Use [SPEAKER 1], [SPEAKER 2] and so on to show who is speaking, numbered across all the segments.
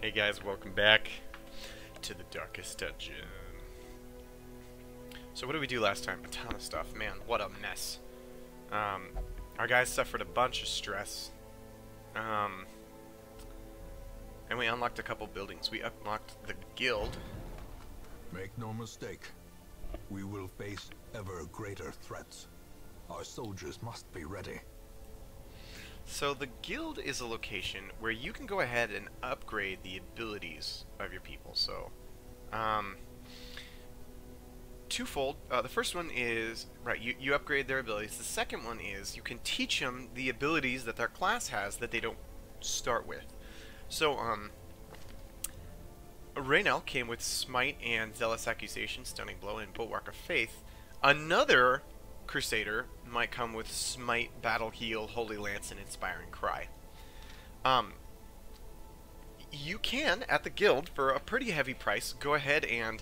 [SPEAKER 1] Hey guys, welcome back to the Darkest Dungeon. So what did we do last time? A ton of stuff. Man, what a mess. Our guys suffered a bunch of stress. And we unlocked a couple buildings. We unlocked the guild.
[SPEAKER 2] Make no mistake, we will face ever greater threats. Our soldiers must be ready.
[SPEAKER 1] So the guild is a location where you can go ahead and upgrade the abilities of your people. So, twofold. The first one is, right, you upgrade their abilities. The second one is you can teach them the abilities that their class has that they don't start with. So, Raynell came with Smite and Zealous Accusation, Stunning Blow, and Bulwark of Faith. Another Crusader might come with Smite, Battle Heal, Holy Lance, and Inspiring Cry. You can, at the guild, for a pretty heavy price, go ahead and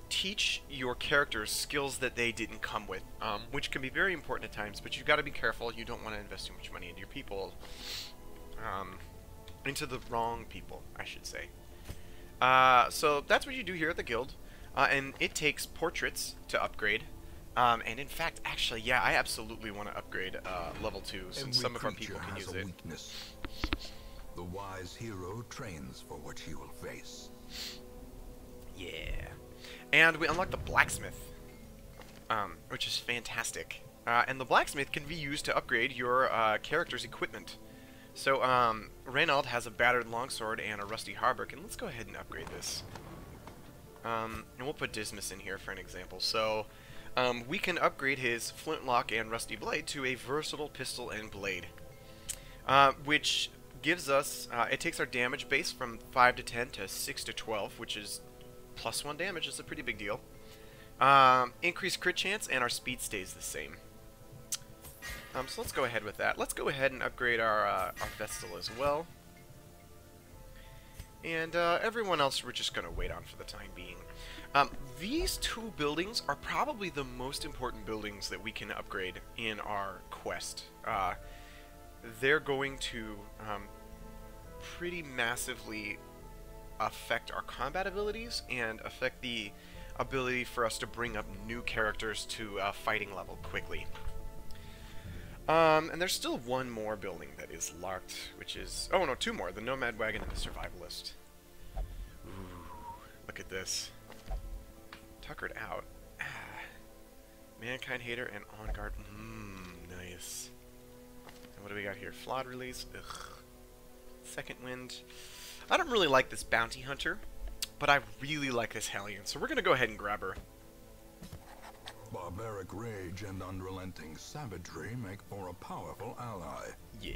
[SPEAKER 1] teach your characters skills that they didn't come with, which can be very important at times, but you've got to be careful. You don't want to invest too much money into your people, into the wrong people, I should say. So that's what you do here at the guild, and it takes portraits to upgrade. And in fact, actually, yeah, I absolutely want to upgrade level 2, since some of our people can use it.
[SPEAKER 2] Weakness. The wise hero trains for what he will face.
[SPEAKER 1] Yeah. And we unlock the blacksmith, which is fantastic. And the blacksmith can be used to upgrade your character's equipment. So, Reynald has a battered longsword and a rusty hauberk, and let's go ahead and upgrade this. And we'll put Dismas in here for an example. So, we can upgrade his flintlock and rusty blade to a versatile pistol and blade, which gives us, it takes our damage base from 5 to 10 to 6 to 12, which is +1 damage. It's a pretty big deal. Increased crit chance, and our speed stays the same. So let's go ahead with that. Let's go ahead and upgrade our Vestal as well. And everyone else we're just going to wait on for the time being. These two buildings are probably the most important buildings that we can upgrade in our quest. They're going to pretty massively affect our combat abilities and affect the ability for us to bring up new characters to fighting level quickly. And there's still one more building that is locked, which is... oh no, two more. The Nomad Wagon and the Survivalist. Ooh, look at this. Tuckered out. Mankind Hater and On Guard. Nice. And what do we got here? Flawed Release. Ugh. Second Wind. I don't really like this Bounty Hunter, but I really like this Hellion, so we're going to go ahead and grab her.
[SPEAKER 2] Barbaric rage and unrelenting savagery make for a powerful ally.
[SPEAKER 1] Yeah.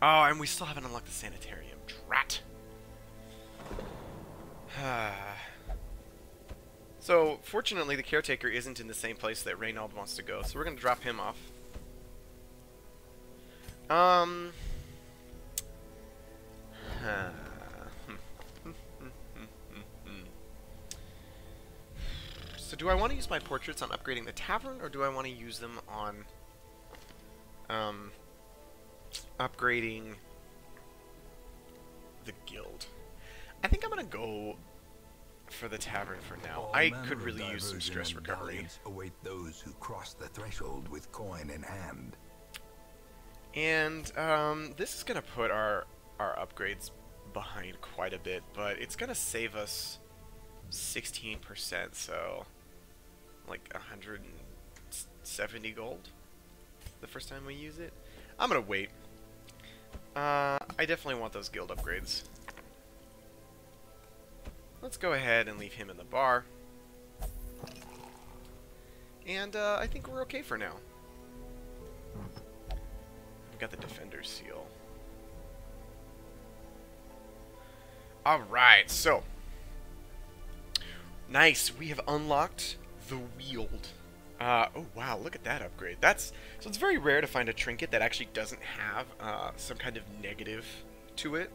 [SPEAKER 1] Oh, and we still haven't unlocked the Sanitarium. Drat. So, fortunately, the Caretaker isn't in the same place that Reynald wants to go, so we're going to drop him off. So do I want to use my portraits on upgrading the tavern, or do I want to use them on upgrading the guild? I think I'm going to go for the tavern for now. I could really use some stress recovery.
[SPEAKER 2] Await those who cross the threshold with coin in hand.
[SPEAKER 1] And this is going to put our upgrades behind quite a bit, but it's going to save us 16%, so like 170 gold the first time we use it. I'm going to wait. I definitely want those guild upgrades. Let's go ahead and leave him in the bar. And I think we're okay for now. We've got the Defender's Seal. Alright, so. Nice, we have unlocked the Wield. Oh wow, look at that upgrade. So it's very rare to find a trinket that actually doesn't have some kind of negative to it.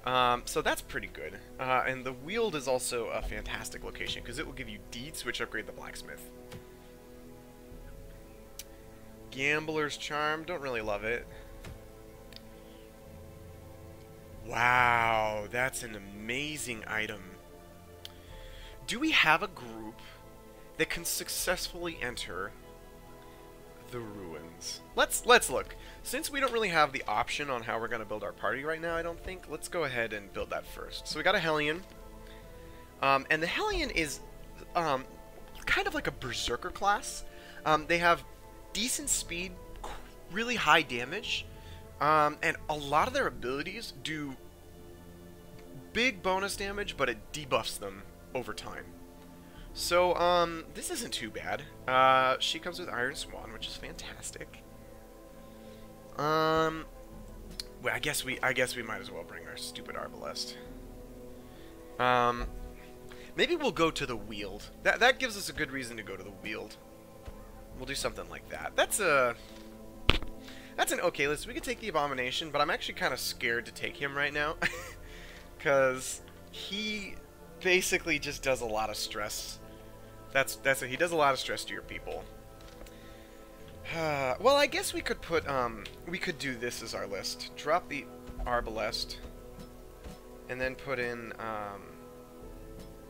[SPEAKER 1] So that's pretty good. And the Wield is also a fantastic location because it will give you deeds, which upgrade the blacksmith. Gambler's Charm, don't really love it. Wow, that's an amazing item. Do we have a group that can successfully enter the ruins? Let's look. Since we don't really have the option on how we're going to build our party right now, I don't think, let's go ahead and build that first. So we got a Hellion. And the Hellion is kind of like a Berserker class. They have decent speed, really high damage, and a lot of their abilities do big bonus damage, but it debuffs them over time. So, this isn't too bad. She comes with Iron Swan, which is fantastic. Well, I guess we might as well bring our stupid Arbalest. Maybe we'll go to the Weald. That gives us a good reason to go to the Weald. We'll do something like that. That's an okay list. We could take the Abomination, but I'm actually kind of scared to take him right now. Because he basically just does a lot of stress. That's it. He does a lot of stress to your people. Well, I guess we could put, we could do this as our list. Drop the Arbalest, and then put in,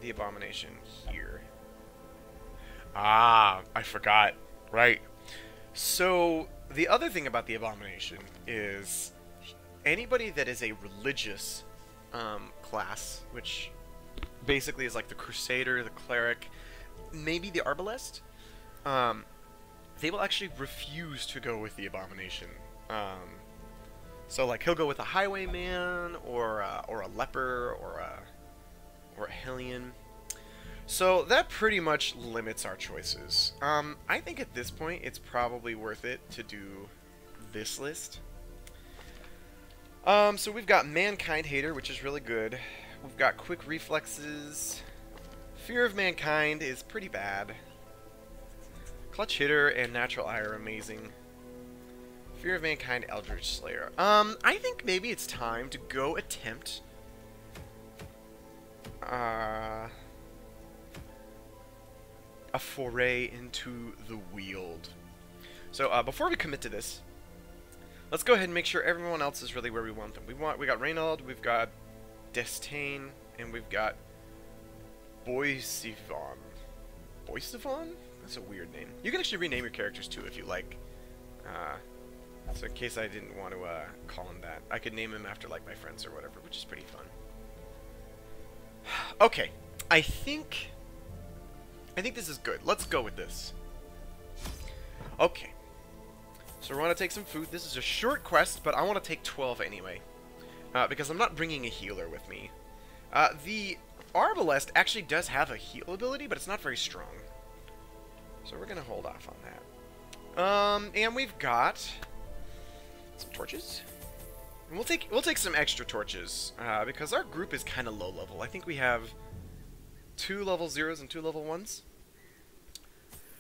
[SPEAKER 1] the Abomination here. Ah, I forgot. Right. So, the other thing about the Abomination is anybody that is a religious class, which basically is like the Crusader, the Cleric, maybe the Arbalest, they will actually refuse to go with the Abomination. So like he'll go with a Highwayman, or a Leper, or a Hellion. So that pretty much limits our choices. I think at this point it's probably worth it to do this list. So we've got Mankind Hater, which is really good. We've got Quick Reflexes. Fear of Mankind is pretty bad. Clutch Hitter and Natural Eye are amazing. Fear of Mankind, Eldritch Slayer. I think maybe it's time to go attempt a foray into the Weald. So before we commit to this, let's go ahead and make sure everyone else is really where we want them. We got Reynald, we've got Destain, and we've got Boisivon. Boisivon? That's a weird name. You can actually rename your characters too if you like. So in case I didn't want to call him that, I could name him after like my friends or whatever, which is pretty fun. Okay, I think this is good. Let's go with this. Okay. So we want to take some food. This is a short quest, but I want to take 12 anyway. Because I'm not bringing a healer with me. The Arbalest actually does have a heal ability, but it's not very strong. So we're going to hold off on that. And we've got some torches. And we'll take some extra torches, because our group is kind of low level. I think we have 2 level 0s and 2 level 1s.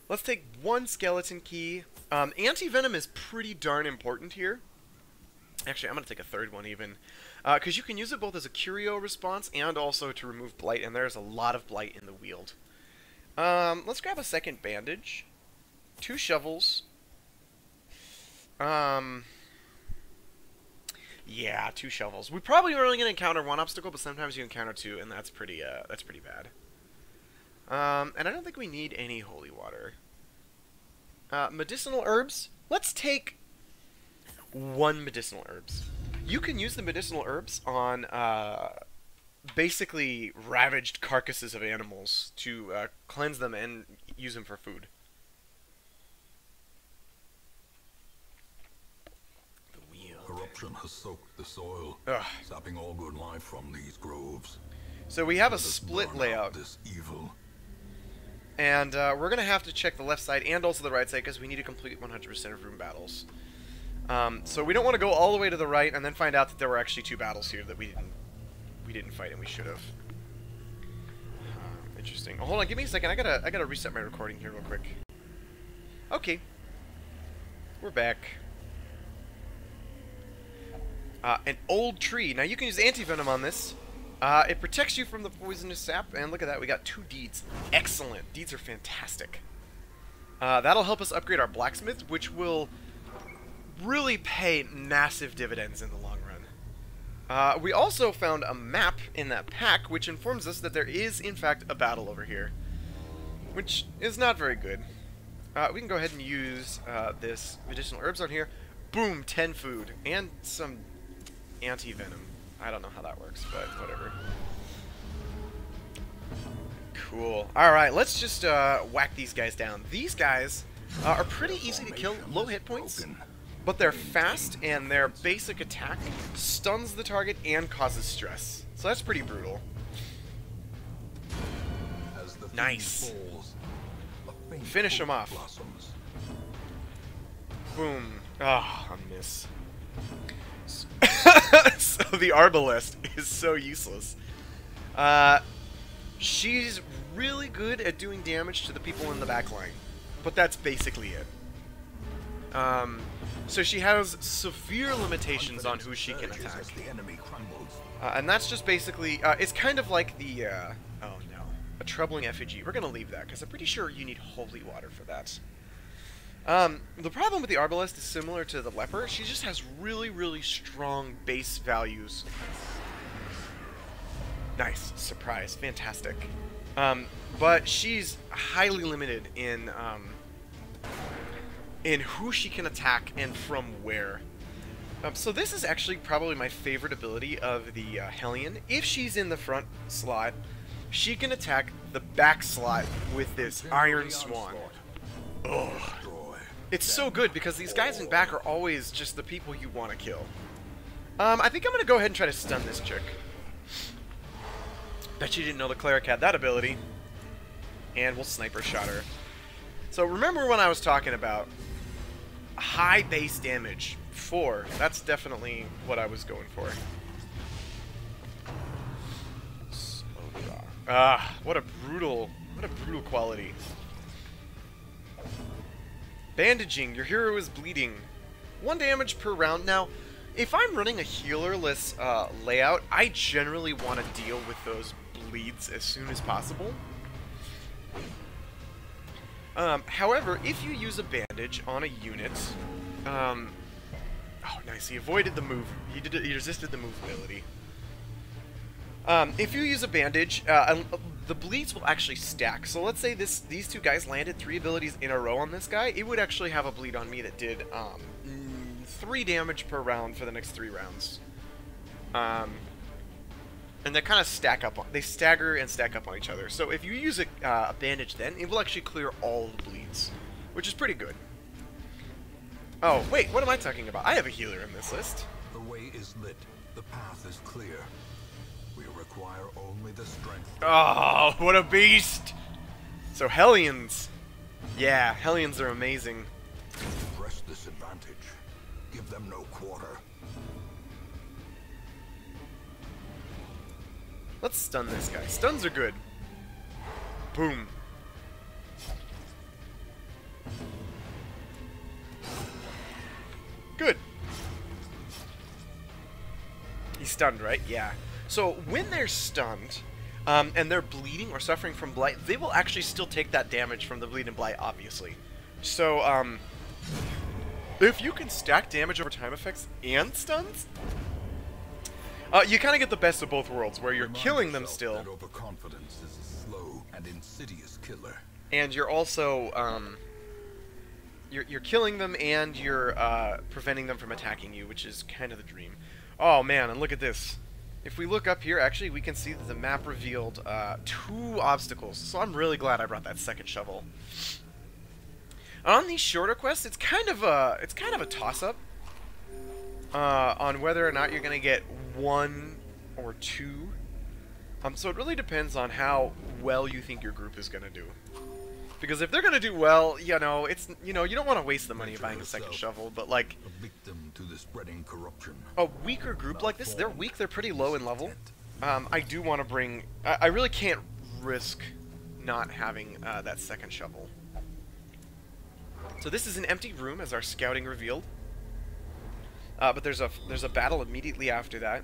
[SPEAKER 1] Let's take 1 skeleton key. Anti-venom is pretty darn important here. Actually, I'm going to take a 3rd one even. Because you can use it both as a curio response and also to remove blight, and there's a lot of blight in the Weald. Let's grab a 2nd bandage. 2 shovels. Yeah, 2 shovels. We probably are only going to encounter 1 obstacle, but sometimes you encounter 2, and that's pretty bad. And I don't think we need any holy water. Medicinal herbs. Let's take 1 medicinal herbs. You can use the medicinal herbs on basically ravaged carcasses of animals to cleanse them and use them for food. The Weald.
[SPEAKER 2] Corruption has soaked the soil, sapping all good life from these groves.
[SPEAKER 1] So we have a
[SPEAKER 2] Let us
[SPEAKER 1] split
[SPEAKER 2] burn
[SPEAKER 1] layout.
[SPEAKER 2] out this evil.
[SPEAKER 1] And we're going to have to check the left side and also the right side because we need to complete 100% of room battles. So we don't want to go all the way to the right and then find out that there were actually 2 battles here that we didn't fight and we should have. Interesting. Oh, hold on, give me a second. I gotta reset my recording here real quick. Okay. We're back. An old tree. Now you can use anti-venom on this. It protects you from the poisonous sap, and look at that, we got 2 deeds. Excellent. Deeds are fantastic. That'll help us upgrade our blacksmith, which will really pay massive dividends in the long run. We also found a map in that pack, which informs us that there is, in fact, a battle over here, which is not very good. We can go ahead and use this medicinal herbs on here. Boom, 10 food, and some anti-venom. I don't know how that works, but whatever. Cool. Alright, let's just whack these guys down. These guys are pretty easy to kill, low hit points, but they're fast, and their basic attack stuns the target and causes stress. So that's pretty brutal. Nice. Finish him off. Boom. Ah, a miss. So the Arbalest is so useless. She's really good at doing damage to the people in the back line, but that's basically it. So she has severe limitations on who she can attack. And that's just basically, it's kind of like the, oh no, a troubling effigy. We're gonna leave that, because I'm pretty sure you need holy water for that. The problem with the Arbalest is similar to the Leper. She just has really, really strong base values. Nice. Surprise. Fantastic. But she's highly limited in who she can attack and from where. So this is actually probably my favorite ability of the Hellion. If she's in the front slot, she can attack the back slot with this Iron Swan. Ugh. It's so good because these guys in back are always just the people you want to kill. I think I'm going to go ahead and try to stun this chick. Bet you didn't know the cleric had that ability. And we'll sniper shot her. So remember when I was talking about high base damage? 4. That's definitely what I was going for. Ah, what a brutal quality. Bandaging. Your hero is bleeding. 1 damage per round. Now, if I'm running a healerless layout, I generally want to deal with those bleeds as soon as possible. However, if you use a bandage on a unit, oh nice, he avoided the move. He resisted the move ability. If you use a bandage, the bleeds will actually stack. So let's say these 2 guys landed 3 abilities in a row on this guy. It would actually have a bleed on me that did 3 damage per round for the next 3 rounds. And they kind of stack up. They stagger and stack up on each other. So if you use a bandage, then it will actually clear all the bleeds, which is pretty good. Oh wait, what am I talking about? I have a healer in this list.
[SPEAKER 2] The way is lit. The path is clear. We require only the strength.
[SPEAKER 1] Oh, what a beast! So Hellions. Yeah, Hellions are amazing.
[SPEAKER 2] Press this advantage. Give them no quarter.
[SPEAKER 1] Let's stun this guy. Stuns are good. Boom. Good. He's stunned, right? Yeah. So when they're stunned, and they're bleeding or suffering from blight, they will actually still take that damage from the bleed and blight, obviously. So, if you can stack damage over time effects and stuns, you kind of get the best of both worlds, where you're killing them still.
[SPEAKER 2] That overconfidence is a slow and insidious killer.
[SPEAKER 1] And you're also, you're killing them and you're preventing them from attacking you, which is kind of the dream. Oh man, and look at this. If we look up here, actually, we can see that the map revealed 2 obstacles. So I'm really glad I brought that second shovel. On these shorter quests, it's kind of a toss-up on whether or not you're gonna get 1 or 2. So it really depends on how well you think your group is gonna do. Because if they're gonna do well, you know, you don't want to waste the money buying a second shovel, but like
[SPEAKER 2] a victim to the spreading corruption.
[SPEAKER 1] A weaker group like this, they're weak, they're pretty low in level. I do want to bring. I really can't risk not having that second shovel. So this is an empty room, as our scouting revealed. But there's a battle immediately after that.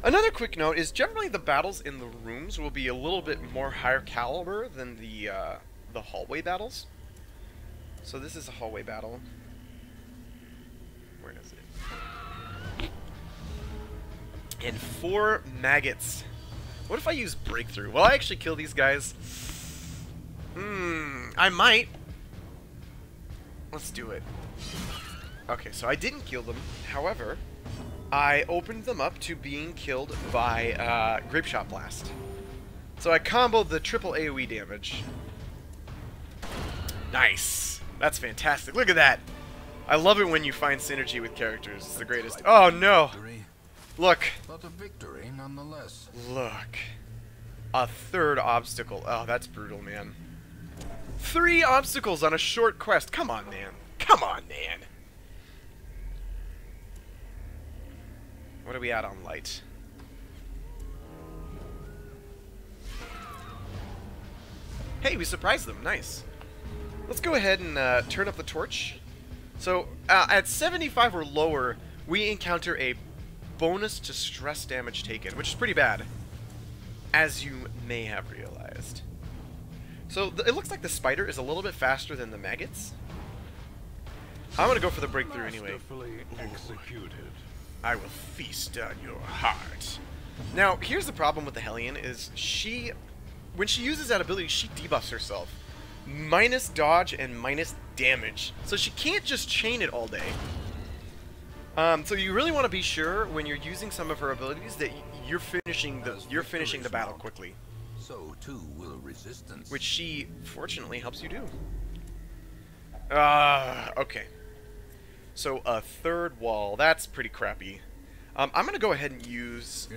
[SPEAKER 1] Another quick note is generally the battles in the rooms will be a little bit more higher caliber than the hallway battles. So this is a hallway battle. Where is it? And 4 maggots. What if I use breakthrough? Will I actually kill these guys? I might. Let's do it. Okay, so I didn't kill them. However, I opened them up to being killed by Grape Shot Blast. So I comboed the triple AoE damage. Nice. That's fantastic. Look at that. I love it when you find synergy with characters. It's the greatest. Oh no. Look.
[SPEAKER 2] But a victory nonetheless.
[SPEAKER 1] Look. A 3rd obstacle. Oh, that's brutal, man. 3 obstacles on a short quest. Come on, man. Come on, man. What are we at on light? Hey, we surprised them. Nice. Let's go ahead and turn up the torch. So, at 75 or lower, we encounter a bonus to stress damage taken, which is pretty bad, as you may have realized. So, it looks like the spider is a little bit faster than the maggots. I'm gonna go for the breakthrough anyway.
[SPEAKER 2] Executed.
[SPEAKER 1] I will feast on your heart. Now, here's the problem with the Hellion, is when she uses that ability, she debuffs herself. Minus dodge and minus damage. So she can't just chain it all day. So you really want to be sure when you're using some of her abilities that you're finishing the battle quickly.
[SPEAKER 2] So too will resistance.
[SPEAKER 1] Which she fortunately helps you do. Okay. So a 3rd wall, that's pretty crappy. I'm gonna go ahead and use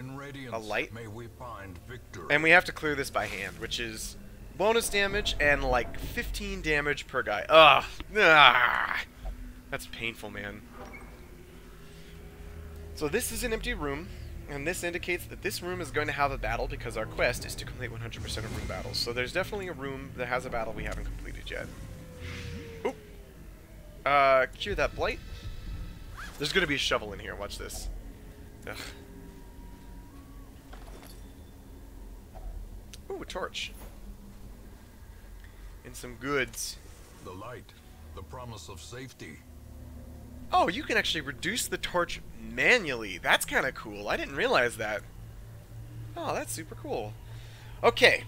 [SPEAKER 1] a light.
[SPEAKER 2] May we find victory.
[SPEAKER 1] And we have to clear this by hand, which is bonus damage and like 15 damage per guy. That's painful, man. So this is an empty room, and this indicates that this room is going to have a battle because our quest is to complete 100% of room battles. So there's definitely a room that has a battle we haven't completed yet. Oop. Cure that blight. There's going to be a shovel in here. Watch this. Ugh. Ooh, a torch. And some goods.
[SPEAKER 2] The light, the promise of safety.
[SPEAKER 1] Oh, you can actually reduce the torch manually. That's kind of cool. I didn't realize that. Oh, that's super cool. Okay.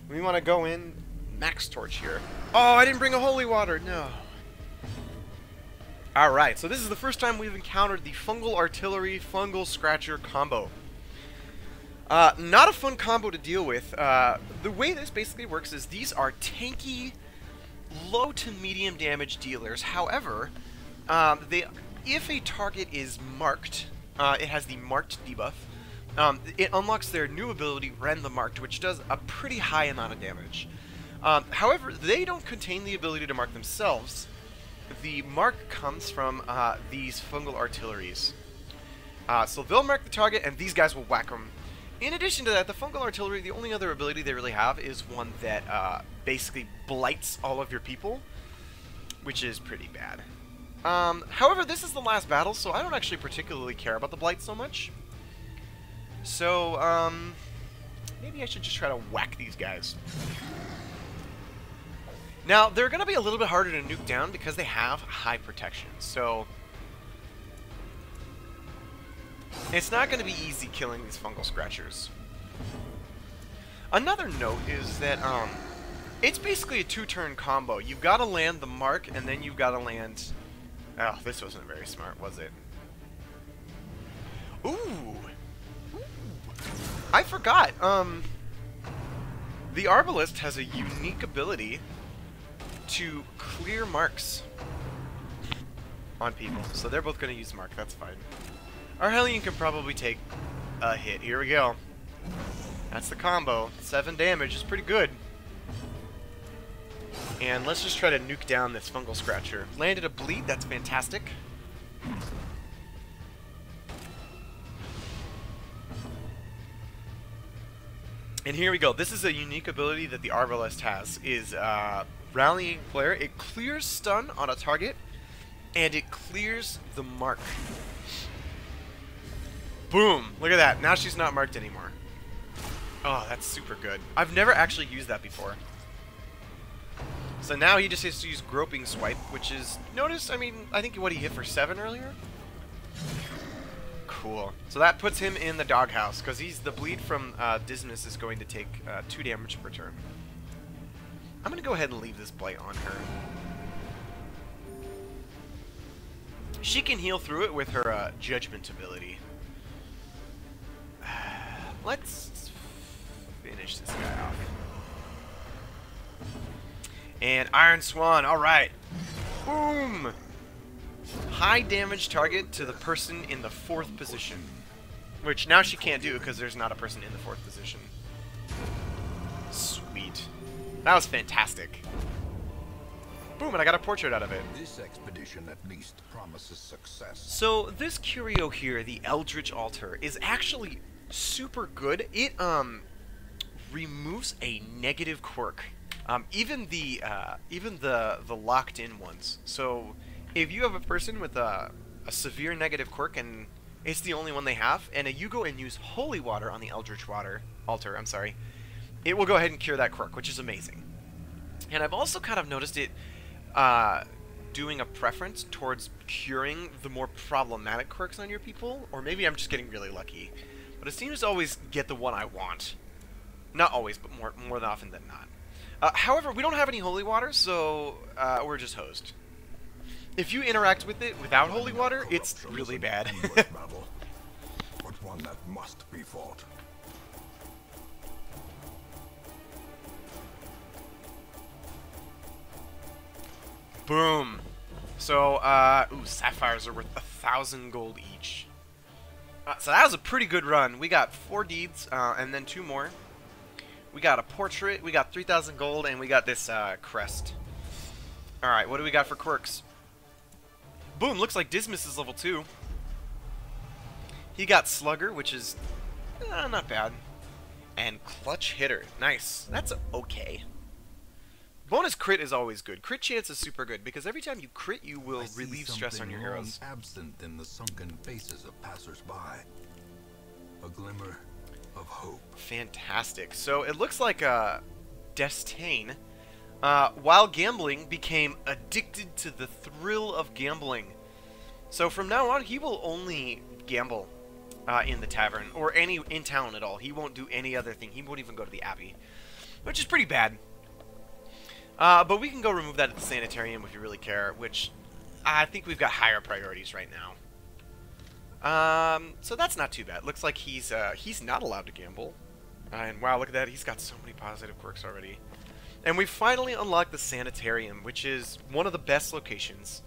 [SPEAKER 1] We want to go in max torch here. Oh, I didn't bring a holy water. No. Alright, so this is the first time we've encountered the Fungal Artillery Fungal Scratcher combo. Not a fun combo to deal with. The way this basically works is these are tanky, low to medium damage dealers. However, if a target is marked, it has the marked debuff, it unlocks their new ability, Rend the Marked, which does a pretty high amount of damage. However, they don't contain the ability to mark themselves. The mark comes from these fungal artilleries. So they'll mark the target, and these guys will whack them. In addition to that, the fungal artillery, the only other ability they really have is one that basically blights all of your people, which is pretty bad. However, this is the last battle, so I don't actually particularly care about the blight so much. So, maybe I should just try to whack these guys. Now, they're going to be a little bit harder to nuke down because they have high protection, so it's not going to be easy killing these fungal scratchers. Another note is that it's basically a 2-turn combo. You've got to land the mark, and then you've got to land... Oh, this wasn't very smart, was it? Ooh! I forgot. The Arbalest has a unique ability to clear marks on people. So they're both going to use mark. That's fine. Our Hellion can probably take a hit. Here we go. That's the combo. 7 damage is pretty good. And let's just try to nuke down this fungal scratcher. Landed a bleed. That's fantastic. And here we go. This is a unique ability that the Arbalest has, is Rallying Flare. It clears stun on a target, and it clears the mark. Boom! Look at that. Now she's not marked anymore. Oh, that's super good. I've never actually used that before. So now he just has to use Groping Swipe, which is... Notice, I mean, I think what he hit for 7 earlier? Cool. So that puts him in the doghouse, because the bleed from Dismas is going to take 2 damage per turn. I'm going to go ahead and leave this blight on her. She can heal through it with her judgment ability. Let's finish this guy off. And Iron Swan, alright. Boom! High damage target to the person in the 4th position. Which now she can't do because there's not a person in the 4th position. Sweet. That was fantastic. Boom, and I got a portrait out of it.
[SPEAKER 2] This expedition at least promises success.
[SPEAKER 1] So this curio here, the Eldritch Altar, is actually super good. It removes a negative quirk. Even the locked in ones. So if you have a person with a severe negative quirk and it's the only one they have, and you go and use holy water on the Eldritch Altar, I'm sorry, it will go ahead and cure that quirk, which is amazing. And I've also kind of noticed it doing a preference towards curing the more problematic quirks on your people, or maybe I'm just getting really lucky. But it seems to always get the one I want. Not always, but more often than not. However, we don't have any holy water, so we're just hosed. If you interact with it without holy water, it's really bad.
[SPEAKER 2] Battle, but one that must be fought.
[SPEAKER 1] Boom. So, ooh, sapphires are worth 1,000 gold each. So that was a pretty good run. We got 4 deeds, and then 2 more. We got a portrait, we got 3,000 gold, and we got this crest. Alright, what do we got for quirks? Boom, looks like Dismas is level 2. He got Slugger, which is not bad. And Clutch Hitter. Nice. That's okay. Bonus crit is always good. Crit chance is super good, because every time you crit, you will relieve stress on your heroes.
[SPEAKER 2] Absent in the sunken faces of passers-by. A glimmer of hope.
[SPEAKER 1] Fantastic. So it looks like Destain, while gambling, became addicted to the thrill of gambling. So from now on, he will only gamble in the tavern, or in town at all. He won't do any other thing. He won't even go to the Abbey, which is pretty bad. But we can go remove that at the Sanitarium if you really care, which I think we've got higher priorities right now. So that's not too bad. Looks like he's not allowed to gamble. And wow, look at that. He's got so many positive quirks already. And we finally unlocked the Sanitarium, which is one of the best locations.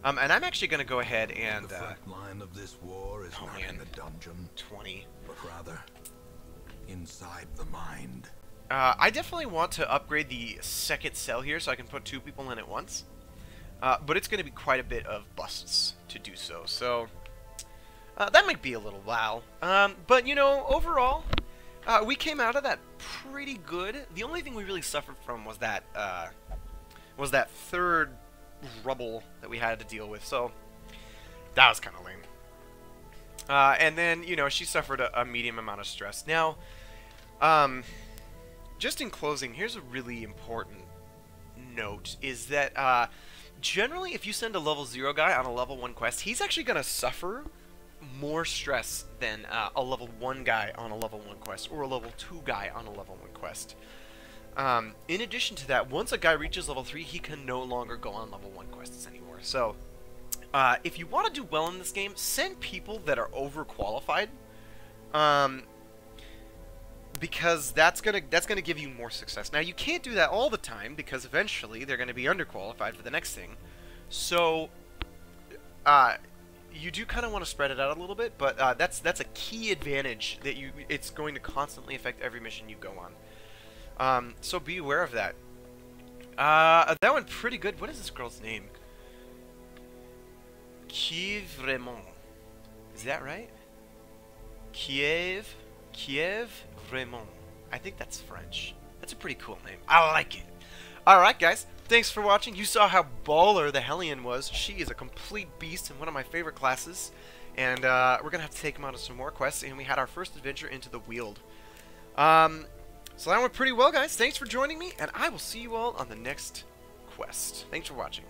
[SPEAKER 1] And I'm actually going to go ahead and...
[SPEAKER 2] The front line of this war is not in the dungeon,
[SPEAKER 1] 20.
[SPEAKER 2] but rather inside the mind.
[SPEAKER 1] I definitely want to upgrade the second cell here so I can put 2 people in at once. But it's going to be quite a bit of busts to do so. So that might be a little while. But, you know, overall, we came out of that pretty good. The only thing we really suffered from was that 3rd rubble that we had to deal with. So that was kind of lame. And then, you know, she suffered a medium amount of stress. Now, just in closing, here's a really important note, is that generally if you send a level 0 guy on a level 1 quest, he's actually going to suffer more stress than a level 1 guy on a level 1 quest, or a level 2 guy on a level 1 quest. In addition to that, once a guy reaches level 3, he can no longer go on level 1 quests anymore. So, if you want to do well in this game, send people that are overqualified. Because that's gonna give you more success. Now you can't do that all the time, because eventually they're gonna be underqualified for the next thing. So you do kind of want to spread it out a little bit, but that's a key advantage that it's going to constantly affect every mission you go on. So be aware of that. That went pretty good. What is this girl's name? Kiev Raymond. Is that right? Kiev Raymond. I think that's French. That's a pretty cool name. I like it. Alright, guys. Thanks for watching. You saw how baller the Hellion was. She is a complete beast and one of my favorite classes. And we're going to have to take him on to some more quests. And we had our first adventure into the Weald. So that went pretty well, guys. Thanks for joining me. And I will see you all on the next quest. Thanks for watching.